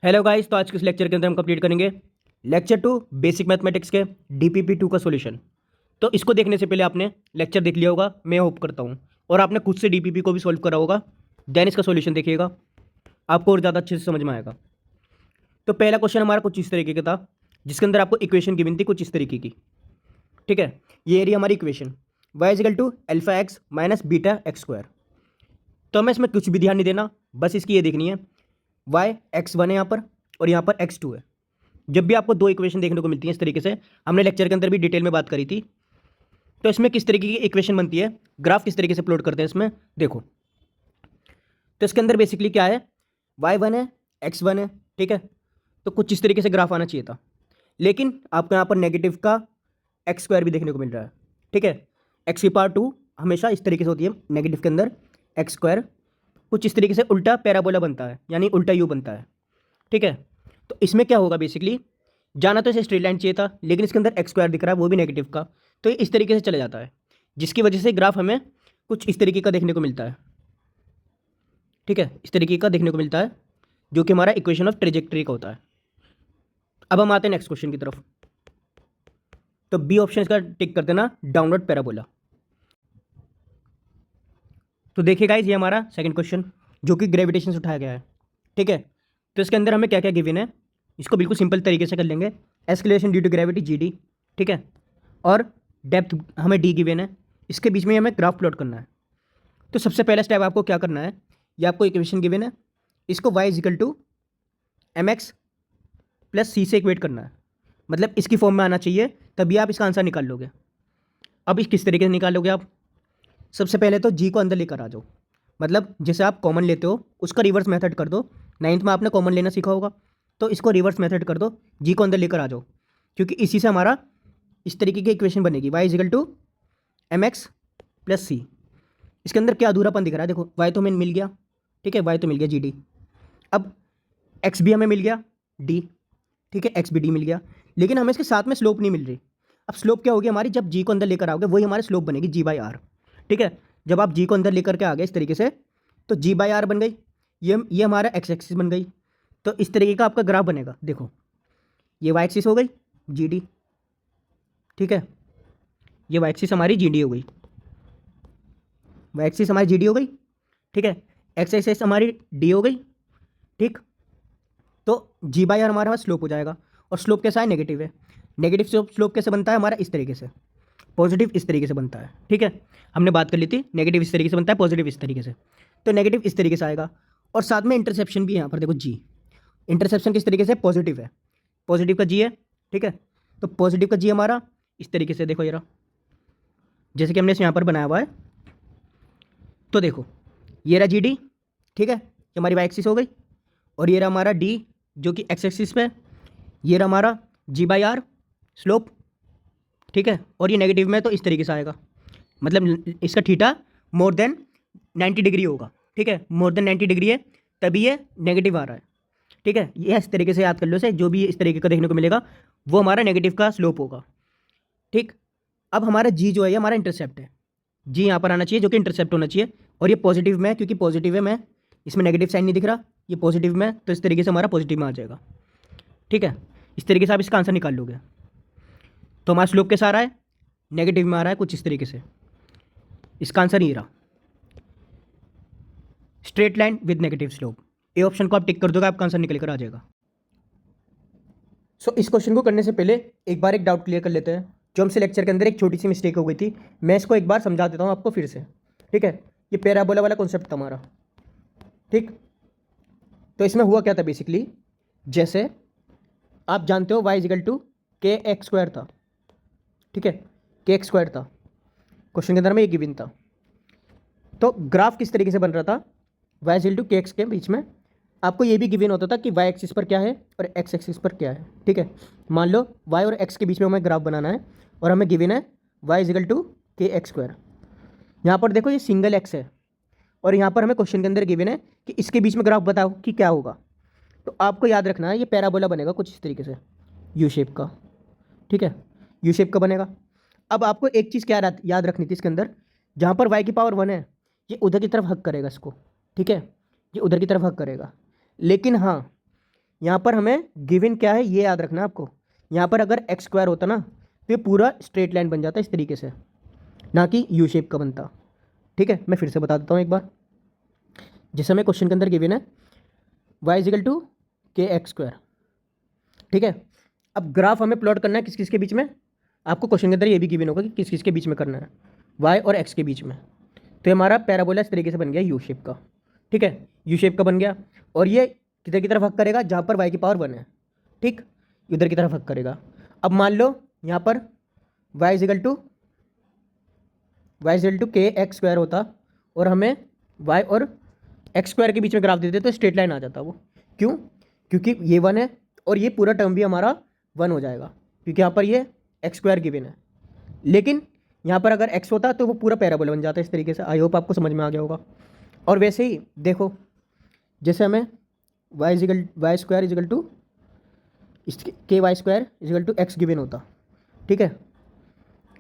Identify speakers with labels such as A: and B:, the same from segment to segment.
A: Hello guys, तो आज के इस लेक्चर के अंदर हम कंप्लीट करेंगे लेक्चर 2 बेसिक मैथमेटिक्स के डीपीपी 2 का सॉल्यूशन। तो इसको देखने से पहले आपने लेक्चर देख लिया होगा, मैं होप करता हूँ, और आपने खुद से डीपीपी को भी सॉल्व करा होगा। देन इसका सॉल्यूशन देखिएगा, आपको और ज़्यादा अच्छे से समझ में आएगा। तो पहला क्वेश्चन हमारा कुछ इस तरीके का था, जिसके अंदर आपको इक्वेशन गिवन थी कुछ इस तरीके की। ठीक है, ये रही हमारी equation y is equal to alpha x minus beta x square. तो हमें इसमें कुछ भी ध्यान नहीं देना, बस इसकी ये देखनी है y x1 है यहाँ पर और यहाँ पर x2 है। जब भी आपको दो इक्वेशन देखने को मिलती है इस तरीके से, हमने लेक्चर के अंदर भी डिटेल में बात करी थी, तो इसमें किस तरीके की इक्वेशन बनती है, ग्राफ किस तरीके से प्लॉट करते हैं इसमें देखो। तो इसके अंदर बेसिकली क्या है, y1 है x1 है, ठीक है। तो कुछ इस तरीके से ग्राफ आना चाहिए था, लेकिन आपको यहाँ पर नेगेटिव का एक्स स्क्वायर भी देखने को मिल रहा है। ठीक है, एक्स की पावर 2 हमेशा इस तरीके से होती है नेगेटिव के अंदर, एक्स स्क्वायर कुछ इस तरीके से उल्टा पैराबोला बनता है, यानी उल्टा यू बनता है। ठीक है, तो इसमें क्या होगा, बेसिकली जाना तो इसे स्ट्रेट लाइन चाहिए था, लेकिन इसके अंदर एक्स स्क्वायर दिख रहा है, वो भी नेगेटिव का, तो ये इस तरीके से चला जाता है, जिसकी वजह से ग्राफ हमें कुछ इस तरीके का देखने को मिलता है। ठीक है, इस तरीके का देखने को मिलता है, जो कि हमारा इक्वेशन ऑफ ट्रेजेक्टरी का होता है। अब हम आते हैं नेक्स्ट क्वेश्चन की तरफ। तो बी ऑप्शन का टिक कर देना, डाउनवर्ड पैराबोला। तो देखिए गाइस, ये हमारा सेकंड क्वेश्चन जो कि ग्रेविटेशन से उठाया गया है। ठीक है, तो इसके अंदर हमें क्या क्या गिवन है, इसको बिल्कुल सिंपल तरीके से कर लेंगे। Acceleration due to gravity G D, ठीक है, और डेप्थ हमें डी गिवन है, इसके बीच में हमें ग्राफ प्लॉट करना है। तो सबसे पहला स्टेप आपको क्या करना है, ये आपको इक्वेशन गिवन है, इसको y is equal to M X plus C से इक्वेट करना है, मतलब इसकी फॉर्म में आना चाहिए, तभी आप इसका आंसर निकाल लोगे। अब इस किस तरीके से निकालोगे आप, सबसे पहले तो जी को अंदर लेकर आ जाओ, मतलब जैसे आप कॉमन लेते हो उसका रिवर्स मेथड कर दो। नाइन्थ में आपने कॉमन लेना सीखा होगा, तो इसको रिवर्स मेथड कर दो, जी को अंदर लेकर आ जाओ, क्योंकि इसी से हमारा इस तरीके की इक्वेशन बनेगी, y is equal to M X plus C. इसके अंदर क्या अधूरापन दिख रहा है, देखो y तो हमें मिल गया, ठीक है, y तो मिल गया जी डी, अब x भी हमें मिल गया d, ठीक है, x भी d मिल गया, लेकिन हमें इसके साथ में स्लोप नहीं मिल रही। अब स्लोप क्या होगी हमारी, जब g को अंदर लेकर आओगे वही हमारी स्लोप बनेगी g बाई आर। ठीक है, जब आप g को अंदर लेकर के आ गए इस तरीके से, तो g बाई आर बन गई, ये हमारा एक्स एक्सिस बन गई। तो इस तरीके का आपका ग्राफ बनेगा, देखो ये वाई एक्सिस हो गई जी डी, ठीक है, ये वाई एक्सिस हमारी जी डी हो गई, वाई एक्सिस हमारी जी डी हो गई, ठीक है, एक्स एक्सिस हमारी डी हो गई, ठीक। तो जी बाई आर हमारे पास स्लोप हो जाएगा, और स्लोप कैसा है, नेगेटिव है। नेगेटिव स्लोप कैसे बनता है हमारा, इस तरीके से, पॉजिटिव इस तरीके से बनता है। ठीक है, हमने बात कर ली थी, नेगेटिव इस तरीके से बनता है, पॉजिटिव इस तरीके से, तो नेगेटिव इस तरीके से आएगा, और साथ में इंटरसेप्शन भी यहाँ पर देखो जी, इंटरसेप्शन किस तरीके से, पॉजिटिव है, पॉजिटिव का जी है। ठीक है, तो पॉजिटिव का जी हमारा इस तरीके से, देखो ये रहा, जैसे कि हमने इसे यहाँ पर बनाया हुआ है। तो देखो ये रहा जी डी, ठीक है, ये हमारी वाई एक्सिस हो गई, और ये रहा हमारा डी जो कि एक्स एक्सिस पे, ये रहा हमारा जी बाई आर स्लोप, ठीक है, और ये नेगेटिव में तो इस तरीके से आएगा, मतलब इसका थीटा मोर देन 90 डिग्री होगा। ठीक है, मोर देन 90 डिग्री है, तभी ये नेगेटिव आ रहा है। ठीक है, ये इस तरीके से याद कर लो, से जो भी इस तरीके का देखने को मिलेगा वो हमारा नेगेटिव का स्लोप होगा। ठीक, अब हमारा जी जो है ये हमारा इंटरसेप्ट है, जी यहाँ पर आना चाहिए जो कि इंटरसेप्ट होना चाहिए, और ये पॉजिटिव में है, क्योंकि पॉजिटिव है, मैं इसमें नेगेटिव साइन नहीं दिख रहा, ये पॉजिटिव में, तो इस तरीके से हमारा पॉजिटिव में आ जाएगा। ठीक है, इस तरीके से आप इसका आंसर निकाल लोगे। तो हमारा स्लोप कैसा आ रहा है, नेगेटिव में आ रहा है कुछ इस तरीके से, इसका आंसर ये रहा, straight line with negative slope. A option को आप टिक कर दोगे, आपका आंसर निकल कर आ जाएगा। सो इस क्वेश्चन को करने से पहले एक बार एक डाउट क्लियर कर लेते हैं, जो हमसे लेक्चर के अंदर एक छोटी सी मिस्टेक हो गई थी, मैं इसको एक बार समझा देता हूँ आपको फिर से। ठीक है, ये पैराबोला वाला कॉन्सेप्ट था हमारा। ठीक, तो इसमें हुआ क्या था बेसिकली, जैसे आप जानते हो y इजिकल टू के एक्स स्क्वायर था, ठीक है, के एक्स स्क्वायर था, क्वेश्चन के अंदर में ये गिवन था। तो ग्राफ किस तरीके से बन रहा था, y इजिकल टू के एक्स के बीच में आपको ये भी गिवन होता था कि y एक्सिस पर क्या है और x एक्सिस पर क्या है। ठीक है, मान लो y और x के बीच में हमें ग्राफ बनाना है, और हमें गिवन है y इजिकल टू के एक्स स्क्वायर। यहाँ पर देखो ये सिंगल x है, और यहाँ पर हमें क्वेश्चन के अंदर गिवन है कि इसके बीच में ग्राफ बताओ कि क्या होगा। तो आपको याद रखना है ये पैराबोला बनेगा कुछ इस तरीके से, यू शेप का। ठीक है, यू शेप का बनेगा। अब आपको एक चीज़ क्या याद रखनी थी इसके अंदर, जहाँ पर y की पावर 1 है ये उधर की तरफ हक करेगा इसको, ठीक है, ये उधर की तरफ हक करेगा, लेकिन हाँ यहाँ पर हमें गिवन क्या है ये याद रखना आपको। यहाँ पर अगर एक्स स्क्वायर होता ना तो ये पूरा स्ट्रेट लाइन बन जाता इस तरीके से, ना कि यू शेप का बनता। ठीक है, मैं फिर से बता देता हूँ एक बार। जैसे हमें क्वेश्चन के अंदर गिवन है y इजिकल टू के एक्स स्क्वायर। ठीक है, अब ग्राफ हमें प्लॉट करना है किस किस के बीच में। आपको क्वेश्चन के अंदर ये भी गिवन होगा कि किस किस के बीच में करना है, y और x के बीच में। तो ये हमारा पैराबोला इस तरीके से बन गया यू शेप का। ठीक है, यू शेप का बन गया, और ये किधर की तरफ हक करेगा, जहाँ पर y की पावर 1 है। ठीक, इधर की तरफ हक करेगा। अब मान लो यहाँ पर y इजिकल टू के एक्स स्क्वायर होता, और हमें y और एक्स स्क्वायर के बीच में ग्राफ देते तो स्ट्रेट लाइन आ जाता वो। क्यों? क्योंकि ये 1 है और ये पूरा टर्म भी हमारा 1 हो जाएगा, क्योंकि यहाँ पर ये एक्स स्क्वायर गिवन है। लेकिन यहाँ पर अगर x होता तो वो पूरा पैराबोला बन जाता है इस तरीके से। आई होप आपको समझ में आ गया होगा। और वैसे ही देखो, जैसे हमें Y square equal to K Y square equal to X given होता। ठीक है,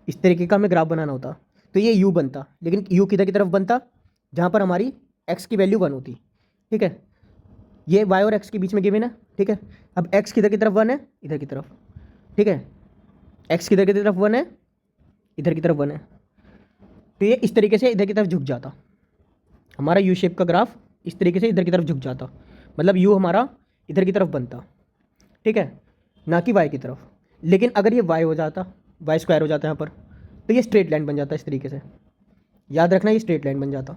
A: इस तरीके का हमें ग्राफ बनाना होता तो ये u बनता, लेकिन u किधर की तरफ बनता, जहाँ पर हमारी x की वैल्यू 1 होती। ठीक है, ये y और x के बीच में गिवन है। ठीक है, अब x किधर की तरफ 1 है, इधर की तरफ। ठीक है, x किधर की तरफ 1 है, इधर की तरफ 1 है। तो ये इस तरीके से इधर की तरफ झुक जाता, हमारा यू शेप का ग्राफ इस तरीके से इधर की तरफ झुक जाता, मतलब यू हमारा इधर की तरफ बनता। ठीक है, ना कि y की तरफ। लेकिन अगर ये y हो जाता, y स्क्वायर हो जाता यहाँ पर, तो ये स्ट्रेट लाइन बन जाता इस तरीके से। याद रखना, ये स्ट्रेट लाइन बन जाता।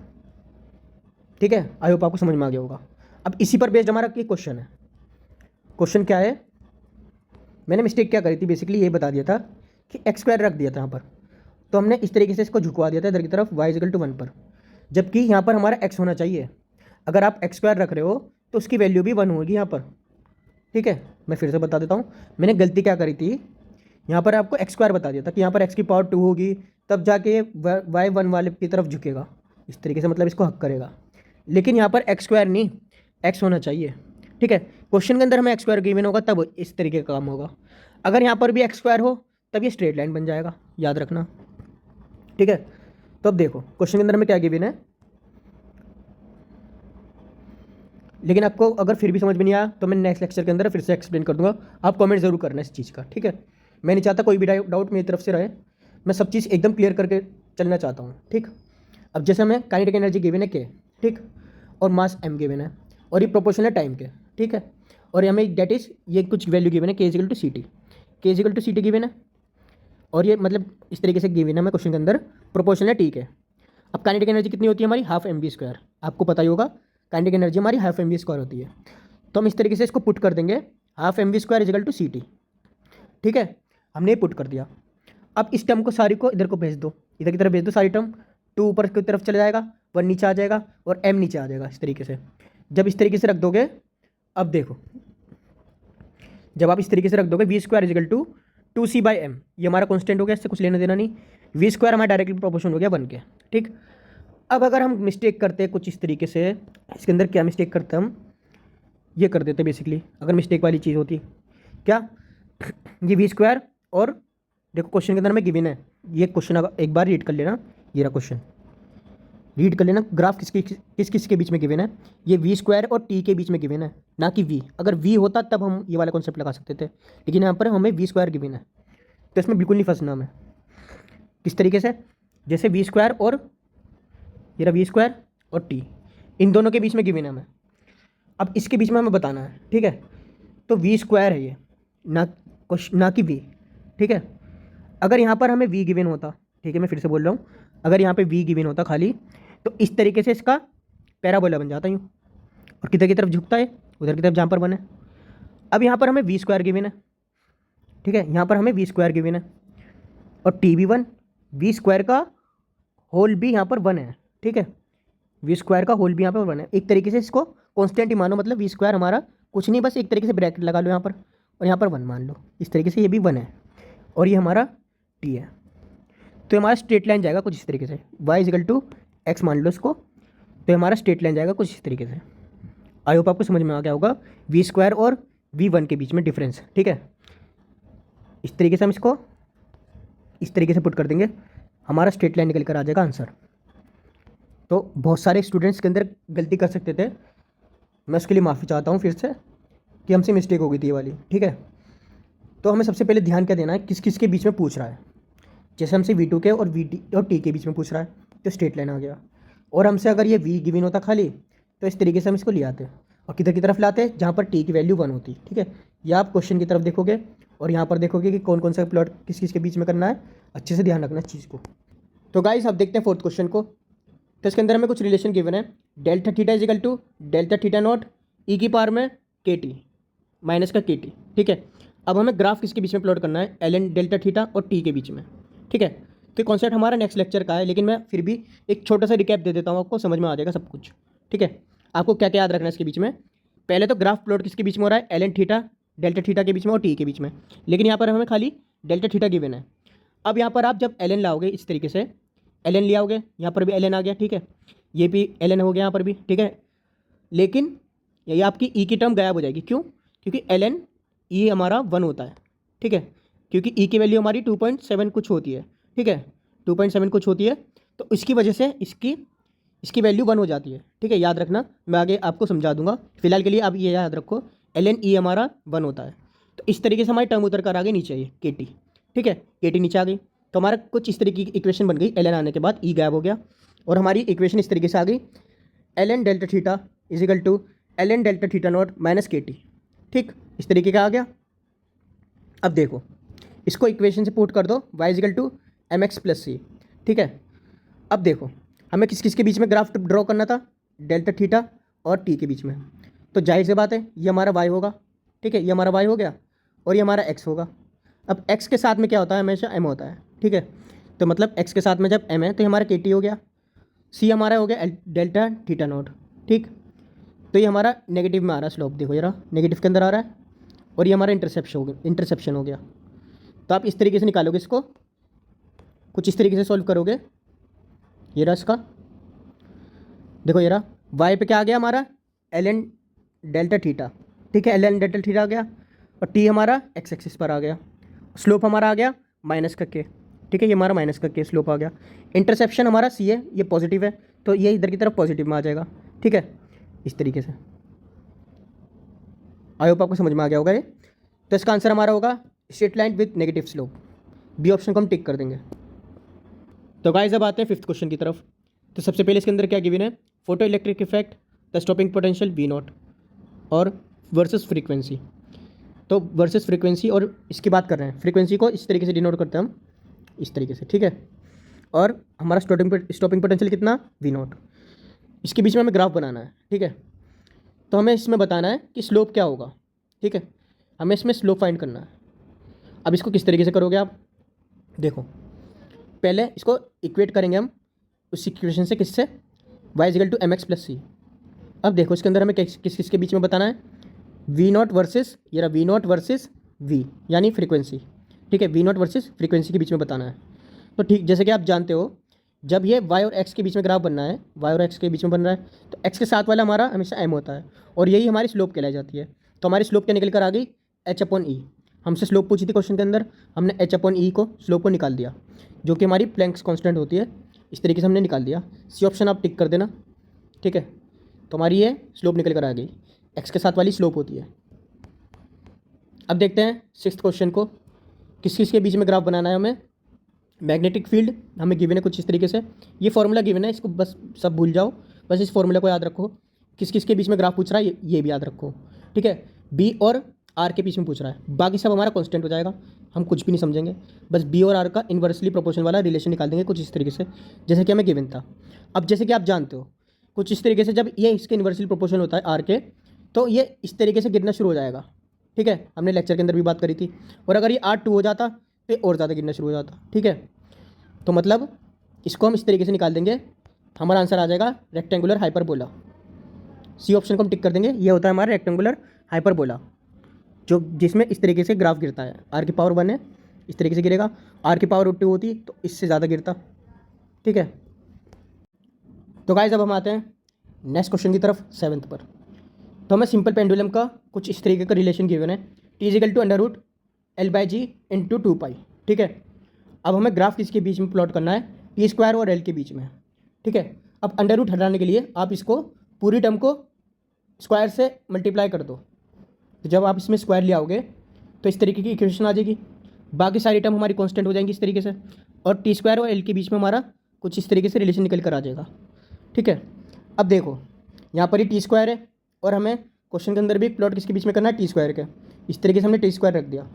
A: ठीक है, आई होप आपको समझ में आ गया होगा। अब इसी पर बेस्ड हमारा ये क्वेश्चन है। क्वेश्चन क्या है, मैंने मिस्टेक क्या करी थी, बेसिकली ये बता दिया था कि एक्स स्क्वायर रख दिया था यहाँ पर, तो हमने इस तरीके से इसको झुकवा दिया था इधर की तरफ y इजिकल टू 1 पर, जबकि यहाँ पर हमारा x होना चाहिए। अगर आप एक्स स्क्वायर रख रहे हो तो उसकी वैल्यू भी 1 होगी यहाँ पर। ठीक है, मैं फिर से बता देता हूँ मैंने गलती क्या करी थी। यहाँ पर आपको एक्स स्क्वायर बता दिया था कि यहाँ पर x की पावर 2 होगी, तब जाके y 1 वाले की तरफ झुकेगा इस तरीके से, मतलब इसको हक करेगा। लेकिन यहाँ पर एक्स स्क्वायर नहीं, x होना चाहिए। ठीक है, क्वेश्चन के अंदर हमें एक्स स्क्वायर गिवन होगा तब इस तरीके का काम होगा। अगर यहाँ पर भी एक्स स्क्वायर हो तब ये स्ट्रेट लाइन बन जाएगा, याद रखना। ठीक है, तो अब देखो क्वेश्चन के अंदर हमें क्या गिवन है, लेकिन आपको अगर फिर भी समझ में नहीं आया तो मैं नेक्स्ट लेक्चर के अंदर फिर से एक्सप्लेन कर दूंगा। आप कमेंट जरूर करना इस चीज़ का। ठीक है, मैं नहीं चाहता कोई भी डाउट मेरी तरफ से रहे, मैं सब चीज़ एकदम क्लियर करके चलना चाहता हूँ। ठीक, अब जैसे हमें काइनेटिक एनर्जी गिवन है के, ठीक, और मास m गिवन है, और ये प्रोपोर्शनल है टाइम के। ठीक है, और हमें डेट इज ये कुछ वैल्यू गिवन है, K equal to C T, K equal to C T given है, और ये मतलब इस तरीके से गिवन है हमें क्वेश्चन के अंदर, प्रोपोर्शनल है। ठीक है, अब काइनेटिक एनर्जी कितनी होती है हमारी, हाफ एम वी स्क्वायर। आपको पता ही होगा काइनेटिक एनर्जी हमारी हाफ एम वी स्क्वायर होती है। तो हम इस तरीके से इसको पुट कर देंगे, half M V square equal to C T. ठीक है, हमने ये पुट कर दिया। अब इस टर्म को सारी को इधर को भेज दो, इधर की तरफ भेज दो सारी टर्म, 2 ऊपर की तरफ चला जाएगा, 1 नीचे आ जाएगा, और m नीचे आ जाएगा इस तरीके से। जब इस तरीके से रख दोगे, अब देखो जब आप इस तरीके से रख दोगे V square equal to 2c by M, ये हमारा कॉन्स्टेंट हो गया, इससे कुछ लेना देना नहीं। वी स्क्वायर हमारा डायरेक्टली प्रोपोर्शन हो गया 1 के। ठीक, अब अगर हम मिस्टेक करते हैं कुछ इस तरीके से, इसके अंदर क्या मिस्टेक करते हैं हम, ये कर देते बेसिकली, अगर मिस्टेक वाली चीज़ होती क्या, ये वी स्क्वायर, और देखो क्वेश्चन के अंदर हमें गिवन है, ये क्वेश्चन एक बार रीड कर लेना, ये रहा क्वेश्चन, रीड कर लेना। ग्राफ किस किस के बीच में गिवन है, ये वी स्क्वायर और टी के बीच में गिवन है, ना कि वी। अगर वी होता तब हम ये वाला कॉन्सेप्ट लगा सकते थे, लेकिन यहाँ पर हमें वी स्क्वायर गिवन है, तो इसमें बिल्कुल नहीं फंसना हमें। किस तरीके से, जैसे वी स्क्वायर और ये रहा वी स्क्वायर और टी, इन दोनों के बीच में गिवन है हमें, अब इसके बीच में हमें बताना है। ठीक है, तो वी स्क्वायर है ये, ना कि वी। ठीक है, अगर यहाँ पर हमें वी गिवन होता, ठीक है मैं फिर से बोल रहा हूँ, अगर यहाँ पे वी गिवन होता खाली, तो इस तरीके से इसका पैराबोला बन जाता यूँ, और किधर की तरफ झुकता है, उधर की तरफ जहाँ पर बने। अब यहाँ पर हमें वी स्क्वायर गिवन है। ठीक है, यहाँ पर हमें वी स्क्वायर गिवन है, और टी भी 1, वी स्क्वायर का होल भी यहाँ पर 1 है। ठीक है, वी स्क्वायर का होल भी यहाँ पर 1 है। एक तरीके से इसको कॉन्स्टेंट ही मानो, मतलब वी स्क्वायर हमारा कुछ नहीं, बस एक तरीके से ब्रैकेट लगा लो यहाँ पर, और यहाँ पर 1 मान लो, इस तरीके से ये भी 1 है, और ये हमारा टी है। तो हमारा स्ट्रेट लाइन जाएगा कुछ इस तरीके से, y इजिकल टू एक्स मान लो इसको, तो हमारा स्ट्रेट लाइन जाएगा कुछ इस तरीके से। आई होप आपको समझ में आ गया होगा वी स्क्वायर और v1 के बीच में डिफरेंस। ठीक है, इस तरीके से हम इसको इस तरीके से पुट कर देंगे, हमारा स्ट्रेट लाइन निकल कर आ जाएगा आंसर। तो बहुत सारे स्टूडेंट्स के अंदर गलती कर सकते थे, मैं उसके लिए माफ़ी चाहता हूँ फिर से, कि हमसे मिस्टेक हो गई थी ये वाली, ठीक है। तो हमें सबसे पहले ध्यान क्या देना है, किस किस के बीच में पूछ रहा है। जैसे हमसे V2 के और VT और T के बीच में पूछ रहा है तो स्ट्रेट लाइन आ गया। और हमसे अगर ये V गिवन होता खाली तो इस तरीके से हम इसको ले आते और किधर की तरफ लाते जहाँ पर T की वैल्यू 1 होती, ठीक है। या आप क्वेश्चन की तरफ देखोगे और यहाँ पर देखोगे कि कौन कौन सा प्लॉट किस किस के बीच में करना है, अच्छे से ध्यान रखना इस चीज़ को। तो गाइस अब देखते हैं फोर्थ क्वेश्चन को। तो इसके अंदर हमें कुछ रिलेशन गिवन है, delta theta is equal to delta theta naught E की पावर में KT माइनस का KT, ठीक है। अब हमें ग्राफ किसके बीच में प्लॉट करना है, ln डेल्टा थीटा और T के बीच में, ठीक है। तो ये कॉन्सेप्ट हमारा नेक्स्ट लेक्चर का है, लेकिन मैं फिर भी एक छोटा सा रिकैप दे देता हूँ, आपको समझ में आ जाएगा सब कुछ, ठीक है। आपको क्या क्या याद रखना है इसके बीच में। पहले तो ग्राफ प्लॉट किसके बीच में हो रहा है, ln थीटा डेल्टा थीटा के बीच में और T के बीच में, लेकिन यहाँ पर हमें खाली डेल्टा थीटा गिवन है। अब यहाँ पर आप जब ln लाओगे इस तरीके से ln ले आओगे, यहाँ पर भी ln आ गया, ठीक है। ये भी ln हो गया यहाँ पर भी, ठीक है। लेकिन ये आपकी ई की टर्म गायब हो जाएगी, क्यों, क्योंकि ln ई हमारा 1 होता है, ठीक है। क्योंकि ई की वैल्यू हमारी 2.7 कुछ होती है, ठीक है, 2.7 कुछ होती है। तो इसकी वजह से इसकी वैल्यू 1 हो जाती है, ठीक है। याद रखना, मैं आगे आपको समझा दूंगा, फिलहाल के लिए आप ये याद रखो ln ई हमारा 1 होता है। तो इस तरीके से हमारी टर्म उतर कर आ गई नीचे, ये KT, ठीक है, KT नीचे आ गई। तो हमारा कुछ इस तरीके की इक्वेशन बन गई, ln आने के बाद ई गायब हो गया और हमारी इक्वेशन इस तरीके से आ गई, ln delta theta is equal to ln delta theta not minus KT, ठीक, इस तरीके का आ गया। अब देखो इसको इक्वेशन से पुट कर दो, y is equal to mx plus c, ठीक है। अब देखो हमें किस किस के बीच में ग्राफ ड्रॉ करना था, डेल्टा थीटा और T के बीच में। तो जाहिर सी बात है ये हमारा y होगा, ठीक है, ये हमारा y हो गया और ये हमारा x होगा। अब x के साथ में क्या होता है, हमेशा m होता है, ठीक है। तो मतलब x के साथ में जब m है तो ये हमारा KT हो गया, c हमारा हो गया डेल्टा थीटा नॉट, ठीक। तो ये हमारा नेगेटिव में आ रहा है स्लोप, देखो जरा नेगेटिव के अंदर आ रहा है और ये हमारा इंटरसेप्शन हो गया। तो आप इस तरीके से निकालोगे इसको, कुछ इस तरीके से सॉल्व करोगे। ये रहा इसका, देखो ये रहा, y पे क्या आ गया हमारा ln डेल्टा थीटा, ठीक है, ln डेल्टा थीटा आ गया और t हमारा x एक्सिस पर आ गया। स्लोप हमारा आ गया माइनस का k, ठीक है, ये हमारा माइनस का k स्लोप आ गया। इंटरसेप्शन हमारा c है, ये पॉजिटिव है तो ये इधर की तरफ पॉजिटिव में आ जाएगा, ठीक है, इस तरीके से। आई होप आपको समझ में आ गया होगा ये। तो इसका आंसर हमारा होगा straight line with negative slope, B option को हम टिक कर देंगे। तो गाइस अब आते हैं फिफ्थ क्वेश्चन की तरफ। तो सबसे पहले इसके अंदर क्या गिवन है, photo electric effect the stopping potential V0 और वर्सेस फ्रीक्वेंसी। तो वर्सेस फ्रीक्वेंसी और इसकी बात कर रहे हैं, फ्रीक्वेंसी को इस तरीके से डिनोट करते हैं हम, इस तरीके से, ठीक है। और हमारा स्टॉपिंग पोटेंशियल कितना, V0। इसके बीच में हमें ग्राफ बनाना है, ठीक है। तो हमें इसमें बताना है कि स्लोप क्या होगा, ठीक है, हमें इसमें स्लोप फाइंड करना है। अब इसको किस तरीके से करोगे आप, देखो पहले इसको इक्वेट करेंगे हम उस इक्वेशन से, किससे, y is equal to mx plus c। अब देखो इसके अंदर हमें किस किसके बीच में बताना है, V0 वर्सेस, ये रहा V0 वर्सेस V यानी फ्रीक्वेंसी, ठीक है, V0 वर्सेस फ्रीक्वेंसी के बीच में बताना है। तो ठीक जैसे कि आप जानते हो जब ये y और x के बीच में ग्राफ बनना है, y और x के बीच में बन रहा है तो x के साथ वाला हमारा हमेशा m होता है और यही हमारी स्लोप कहलाई जाती है। तो हमारी स्लोप क्या निकल कर आ गई, h/e। हमसे स्लोप पूछी थी क्वेश्चन के अंदर, हमने h/e को स्लोप को निकाल दिया, जो कि हमारी प्लैंक्स कांस्टेंट होती है, इस तरीके से हमने निकाल दिया। सी ऑप्शन आप टिक कर देना, ठीक है। तो हमारी ये स्लोप निकल कर आ गई, x के साथ वाली स्लोप होती है। अब देखते हैं सिक्स्थ क्वेश्चन को, किस किस के बीच में ग्राफ बनाना है हमें। मैग्नेटिक फील्ड हमें गिवन है कुछ इस तरीके से, ये फॉर्मूला गिवन है, इसको बस सब भूल जाओ, बस इस फॉर्मूला को याद रखो। किस किस के बीच में ग्राफ पूछ रहा है ये भी याद रखो, ठीक है। बी और आर के बीच में पूछ रहा है, बाकी सब हमारा कांस्टेंट हो जाएगा, हम कुछ भी नहीं समझेंगे, बस बी और आर का इन्वर्सली प्रोपोर्शनल वाला रिलेशन निकाल देंगे कुछ इस तरीके से, जैसे कि हमें गिवन था। अब जैसे कि आप जानते हो कुछ इस तरीके से जब ये इसके इन्वर्सली प्रोपोर्शनल होता है आर के, तो ये इस तरीके से गिरना शुरू हो जाएगा, ठीक है, हमने लेक्चर के अंदर भी बात करी थी। और अगर ये R2 हो जाता तो और ज़्यादा गिरना शुरू हो जाता, ठीक है। तो मतलब इसको हम इस तरीके से निकाल देंगे, हमारा आंसर आ जाएगा रेक्टेंगुलर हाइपरबोला। सी ऑप्शन को हम टिक कर देंगे, ये होता है हमारा रेक्टेंगुलर हाइपरबोला, जो जिसमें इस तरीके से ग्राफ गिरता है। आर की पावर 1 है, इस तरीके से गिरेगा, आर की पावर 2 होती तो इससे ज़्यादा गिरता, ठीक है। तो गाइस अब हम आते हैं नेक्स्ट क्वेश्चन की तरफ, 7th पर। तो हमें सिंपल पेंडुलम का कुछ इस तरीके का रिलेशन गिवन है, T is equal to √L/g into 2π, ठीक है। अब हमें ग्राफ किसके बीच में प्लॉट करना है, टी स्क्वायर और एल के बीच में, ठीक है। अब अंडर रूट हटाने के लिए आप इसको पूरी टर्म को स्क्वायर से मल्टीप्लाई कर दो, तो जब आप इसमें स्क्वायर ले आओगे तो इस तरीके की इक्वेशन आ जाएगी। बाकी सारी टर्म हमारी कांस्टेंट हो जाएंगी इस तरीके से, और टी स्क्वायर और एल के बीच में हमारा कुछ इस तरीके से रिलेशन निकल कर आ जाएगा। ठीक है, अब देखो यहाँ पर ही टी स्क्वायर है और हमें क्वेश्चन के अंदर भी प्लॉट किसके बीच में करना है, टी स्क्वायर के। इस तरीके से हमने टी स्क्वायर रख दिया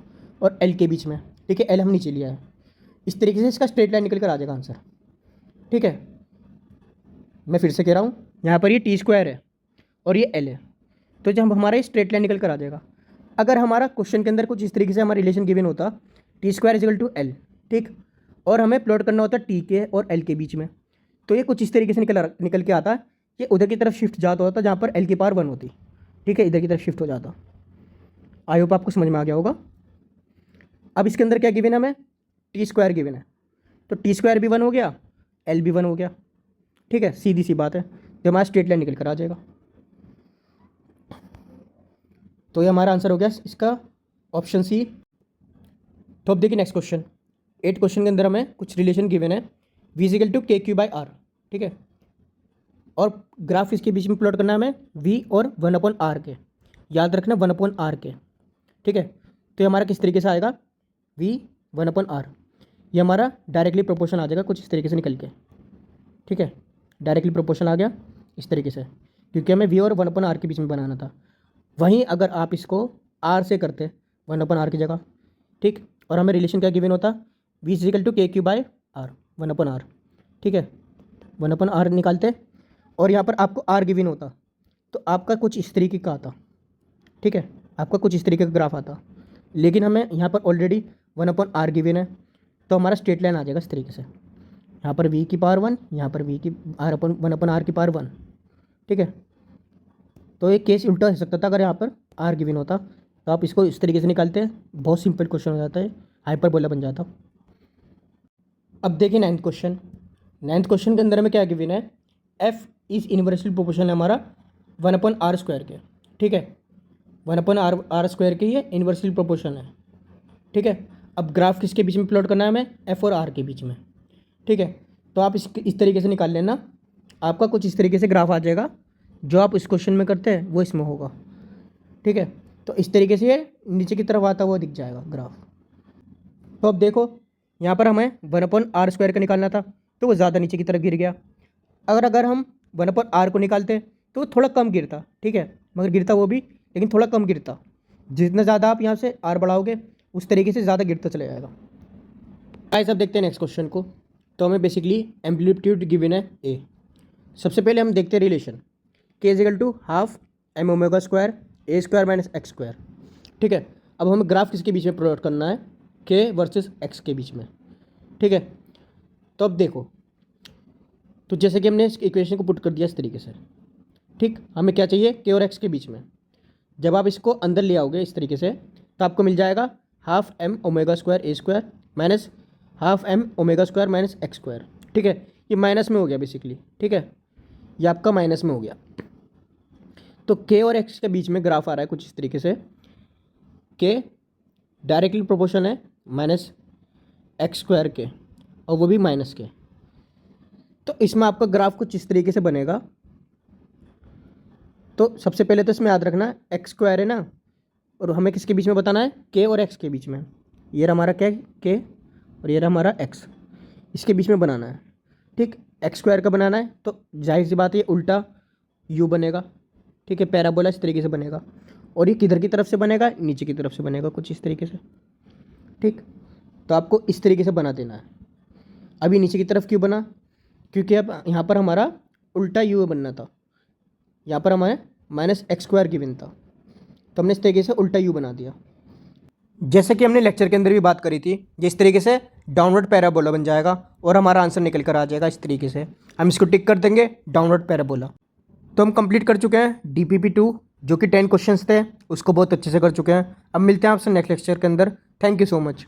A: और एल के बीच में। ठीक है, एल हम नीचे लिया है। इस तरीके से इसका स्ट्रेट लाइन निकल कर आ जाएगा आंसर। ठीक है, मैं फिर से कह रहा हूँ, यहाँ पर ये टी स्क्वायर है और ये एल है, तो जब हमारा ये स्ट्रेट लाइन निकल कर आ जाएगा। अगर हमारा क्वेश्चन के अंदर कुछ इस तरीके से हमारा रिलेशन गिवन होता, T square equal to L, ठीक, और हमें प्लॉट करना होता टी के और एल के बीच में, तो ये कुछ इस तरीके से निकल के आता, ये उधर की तरफ शिफ्ट जाता होता जहाँ पर एल की पावर 1 होती। ठीक है, इधर की तरफ शिफ्ट हो जाता। आई होप आपको समझ में आ गया होगा। अब इसके अंदर क्या गिवन है, हमें टी स्क्वायर गिवन है, तो टी स्क्वायर भी 1 हो गया, एल भी 1 हो गया। ठीक है, सीधी सी बात है, तो हमारा स्ट्रेट लाइन निकल कर आ जाएगा। तो ये हमारा आंसर हो गया इसका ऑप्शन सी। तो अब देखिए नेक्स्ट क्वेश्चन। 8 क्वेश्चन के अंदर हमें कुछ रिलेशन गिवन है, v इजिकल टू के क्यू बाई आर। ठीक है, और ग्राफ इसके बीच में प्लॉट करना है हमें v और 1/r के, याद रखना 1/r के। ठीक है, तो ये हमारा किस तरीके से आएगा, v 1/r, ये हमारा डायरेक्टली प्रोपोर्शन आ जाएगा कुछ इस तरीके से निकल के। ठीक है, डायरेक्टली प्रोपोर्शन आ गया इस तरीके से, क्योंकि हमें v और 1/r के बीच में बनाना था। वहीं अगर आप इसको r से करते 1/r की जगह, ठीक, और हमें रिलेशन क्या गिवन होता, v इजिकल टू के क्यू बाई आर 1/r। ठीक है, 1/r निकालते और यहाँ पर आपको r गिवन होता, तो आपका कुछ इस तरीके का आता। ठीक है, आपका कुछ इस तरीके का ग्राफ आता, लेकिन हमें यहाँ पर ऑलरेडी 1/r गिवन है, तो हमारा स्ट्रेट लाइन आ जाएगा इस तरीके से। यहाँ पर v की पावर 1, यहाँ पर v की r 1/r की पावर 1। ठीक है, तो ये केस उल्टा हो सकता था, अगर यहाँ पर r गिवन होता तो आप इसको इस तरीके से निकालते हैं, बहुत सिंपल क्वेश्चन हो जाता है, हाइपरबोला बन जाता। अब देखिए 9th क्वेश्चन। 9th क्वेश्चन के अंदर में क्या गिवन है, f इज इनवर्सली प्रोपोर्शनल है हमारा 1/r स्क्वायर के। ठीक है, 1/r स्क्वायर के ये इनवर्सली प्रोपोर्शन है। ठीक है, अब ग्राफ किसके बीच में प्लॉट करना है हमें, f और r के बीच में। ठीक है, तो आप इस तरीके से निकाल लेना, आपका कुछ इस तरीके से ग्राफ आ जाएगा, जो आप इस क्वेश्चन में करते हैं वो इसमें होगा। ठीक है, तो इस तरीके से ये नीचे की तरफ आता हुआ दिख जाएगा ग्राफ। तो अब देखो यहाँ पर हमें 1/r स्क्वायर का निकालना था, तो वो ज़्यादा नीचे की तरफ गिर गया। अगर हम 1/r को निकालते तो वो थोड़ा कम गिरता। ठीक है, मगर गिरता वो भी, लेकिन थोड़ा कम गिरता। जितना ज़्यादा आप यहाँ से r बढ़ाओगे उस तरीके से ज़्यादा गिरता चले जाएगा। गाइस अब देखते हैं नेक्स्ट क्वेश्चन को। तो हमें बेसिकली एम्पलीट्यूड गिवन है a। सबसे पहले हम देखते हैं relation k equal to half m omega square a square minus x square. ठीक है, अब हमें ग्राफ किसके बीच में प्लॉट करना है, k वर्सेस x के बीच में। ठीक है, तो अब देखो, तो जैसे कि हमने इस इक्वेशन को पुट कर दिया इस तरीके से। ठीक, हमें क्या चाहिए, k और x के बीच में। जब आप इसको अंदर ले आओगे इस तरीके से, तो आपको मिल जाएगा half m omega square a square minus half m omega square minus x square. ठीक है, ये माइनस में हो गया बेसिकली। ठीक है, ये आपका माइनस में हो गया। तो k और x के बीच में ग्राफ आ रहा है कुछ इस तरीके से, k डायरेक्टली प्रोपोर्शन है माइनस x स्क्वायर के, और वो भी माइनस के। तो इसमें आपका ग्राफ कुछ इस तरीके से बनेगा। तो सबसे पहले तो इसमें याद रखना x स्क्वायर है ना, और हमें किसके बीच में बताना है, k और x के बीच में। ये रहा हमारा क्या, k, और ये रहा हमारा x, इसके बीच में बनाना है। ठीक, x स्क्वायर का बनाना है, तो जाहिर सी बात है ये उल्टा u बनेगा। ठीक है, पैराबोला इस तरीके से बनेगा, और ये किधर की तरफ से बनेगा, नीचे की तरफ से बनेगा कुछ इस तरीके से। ठीक, तो आपको इस तरीके से बना देना है। अभी नीचे की तरफ क्यों बना, क्योंकि अब यहाँ पर हमारा उल्टा u बनना था, यहाँ पर हमारे माइनस x स्क्वायर गिवन था, तो हमने इस तरीके से उल्टा u बना दिया। जैसे कि हमने लेक्चर के अंदर भी बात करी थी, जिस तरीके से डाउनवर्ड पैराबोला बन जाएगा और हमारा आंसर निकल कर आ जाएगा इस तरीके से। हम इसको टिक कर देंगे डाउनवर्ड पैराबोला। तो हम कंप्लीट कर चुके हैं DPP2, जो कि 10 क्वेश्चंस थे, उसको बहुत अच्छे से कर चुके हैं। अब मिलते हैं आपसे नेक्स्ट लेक्चर के अंदर। Thank you so much.